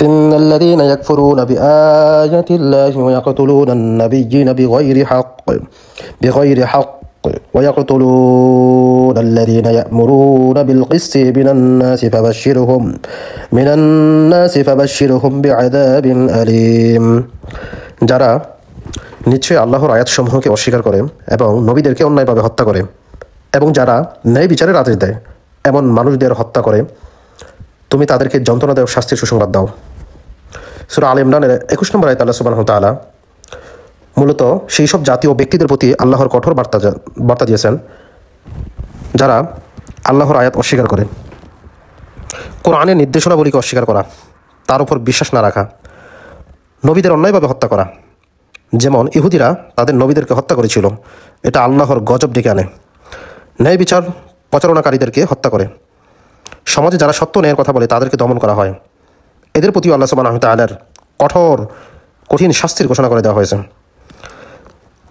إن الذين يكفرون بآيات الله ويقتلون النبيين بغير حق ويقتلون الذين يأمرون بالقسط من الناس فبشرهم بعذاب أليم যারা নিশ্চয়ই আল্লাহর আয়াতসমূহকে অস্বীকার করে এবং নবীদেরকে অন্যায়ভাবে হত্যা করে এবং যারা ন্যায় বিচারের আদেশ দেয় এমন মানুষদের হত্যা করে তুমি তাদেরকে যন্ত্রণাদায়ক শাস্তির সুসংবাদ দাও। সূরা আল ইমরানের 21 নম্বর আয়াতে আল্লাহ সুবহানাহু ওয়া তাআলা মূলত সেই সব জাতি ও ব্যক্তিদের প্রতি আল্লাহর কঠোর বার্তা দিয়েছেন যারা আল্লাহর আয়াত অস্বীকার করে, কোরআনের নির্দেশনাবলীকে অস্বীকার করা, তার উপর বিশ্বাস না রাখা, নবীদের অন্যায়ভাবে হত্যা করা। যেমন ইহুদিরা তাদের নবীদেরকে হত্যা করেছিল, এটা আল্লাহর গজব ডেকে আনে। ন্যায় বিচার প্রচারণাকারীদেরকে হত্যা করে, সমাজে যারা সত্য ন্যায়ের কথা বলে তাদেরকে দমন করা হয়। এদের প্রতিও আল্লাহ সুবহানাহু ওয়া তাআলার কঠিন শাস্তির ঘোষণা করে দেওয়া হয়েছে।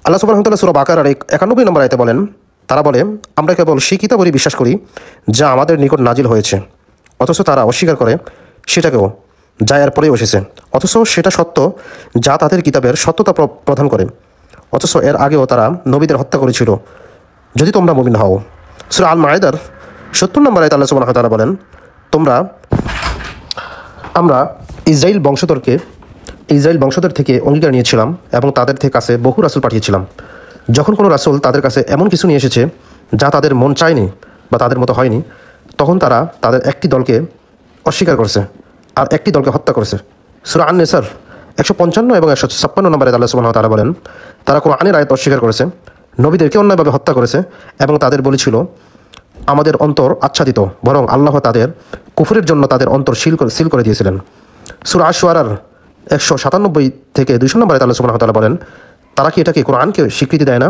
আল্লাহ সুবহানাহু ওয়া তাআলা সূরা বাকারার 91 নম্বর আয়াতে বলেন, তারা বলে আমরা কেবল সেই কিতাবই বিশ্বাস করি যা আমাদের নিকট নাজিল হয়েছে, অথচ তারা অস্বীকার করে সেটাকেও যা এর পরেও এসেছে, অথচ সেটা সত্য যা তাদের কিতাবের সত্যতা প্রদান করে, অথচ এর আগেও তারা নবীদের হত্যা করেছিল, যদি তোমরা মুমিন হও। সূরা আল মাইদার 70 নম্বর আয়াতে আল্লাহ সুবহানাহু ওয়া তাআলা বলেন, আমরা ইসরাইল বংশধর থেকে অঙ্গীকার নিয়েছিলাম এবং তাদের কাছে বহু রাসূল পাঠিয়েছিলাম। যখন কোনো রাসূল তাদের কাছে এমন কিছু নিয়ে এসেছে যা তাদের মন চায়নি বা তাদের মতো হয়নি, তখন তারা তাদের একটি দলকে অস্বীকার করেছে আর একটি দলকে হত্যা করেছে। সূরা আন-নিসার 155 এবং 156 নম্বরে আল্লাহ সুবহানাহু ওয়া তাআলা বলেন, তারা কোরআনের আয়াত অস্বীকার করেছে, নবীদেরকে অন্যায়ভাবে হত্যা করেছে এবং তাদের বলেছিল আমাদের অন্তর আচ্ছাদিত, বরং আল্লাহ তাদের কুফরের জন্য তাদের অন্তর সিল করে দিয়েছিলেন। সূরা আশ-শুআরার 197 থেকে 200 নম্বরে আল্লাহ সুবহানাহু ওয়া তাআলা বলেন, তারা কি এটাকে কোরআনকে স্বীকৃতি দেয় না,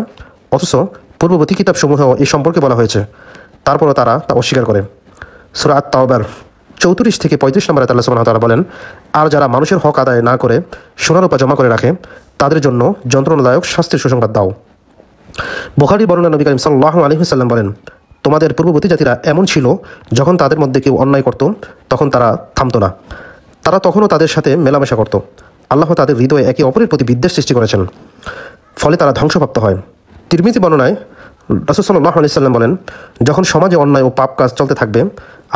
অথচ পূর্ববর্তী কিতাবসমূহ এই সম্পর্কে বলা হয়েছে, তারপরও তারা তা অস্বীকার করে। সূরা আত-তাওবার 34 থেকে 35 নম্বরে আল্লাহ সুবহানাহু ওয়া তাআলা বলেন, আর যারা মানুষের হক আদায় না করে সোনারূপা জমা করে রাখে তাদের জন্য যন্ত্রণাদায়ক শাস্তির সুসংবাদ দাও। বুখারীর বর্ণনা নবী করিম সাল্লাল্লাহু আলাইহি ওয়াসাল্লাম বলেন, তোমাদের পূর্ববর্তী জাতিরা এমন ছিল, যখন তাদের মধ্যে কেউ অন্যায় করত তখন তারা থামত না, তারা তখনও তাদের সাথে মেলামেশা করত। আল্লাহ তাদের হৃদয়ে একে অপরের প্রতি বিদ্বেষ সৃষ্টি করেছেন, ফলে তারা ধ্বংসপ্রাপ্ত হয়। তিরমিজি বর্ণনায় রাসূল সাল্লাল্লাহু আলাইহি ওয়াসাল্লাম বলেন, যখন সমাজে অন্যায় ও পাপ কাজ চলতে থাকবে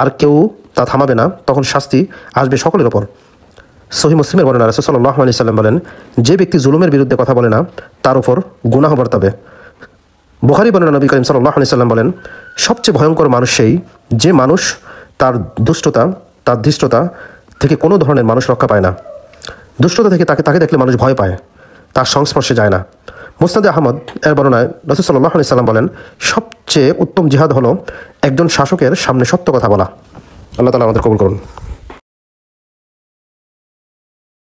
আর কেউ তা থামাবে না, তখন শাস্তি আসবে সকলের ওপর। সহিহ মুসলিমের বর্ণনা রাসূল সাল্লাল্লাহু আলাইহি ওয়াসাল্লাম বলেন, যে ব্যক্তি জুলুমের বিরুদ্ধে কথা বলে না তার উপর গুনাহ বর্তাবে। বুখারী বর্ণনা নবী করিম সাল্লাল্লাহু আলাইহি ওয়াসাল্লাম বলেন, সবচেয়ে ভয়ঙ্কর মানুষ সেই যে মানুষ তার ধৃষ্টতা থেকে কোনো ধরনের মানুষ রক্ষা পায় না। দুষ্টতা থেকে তাকে দেখলে মানুষ ভয় পায়, তার সংস্পর্শে যায় না। মুসনাদে আহমদ এর বর্ণনায় রাসূল সাল্লাল্লাহু আলাইহি ওয়াসাল্লাম বলেন, সবচেয়ে উত্তম জিহাদ হলো একজন শাসকের সামনে সত্য কথা বলা। আল্লাহ তাআলা আমাদের কবুল করুন।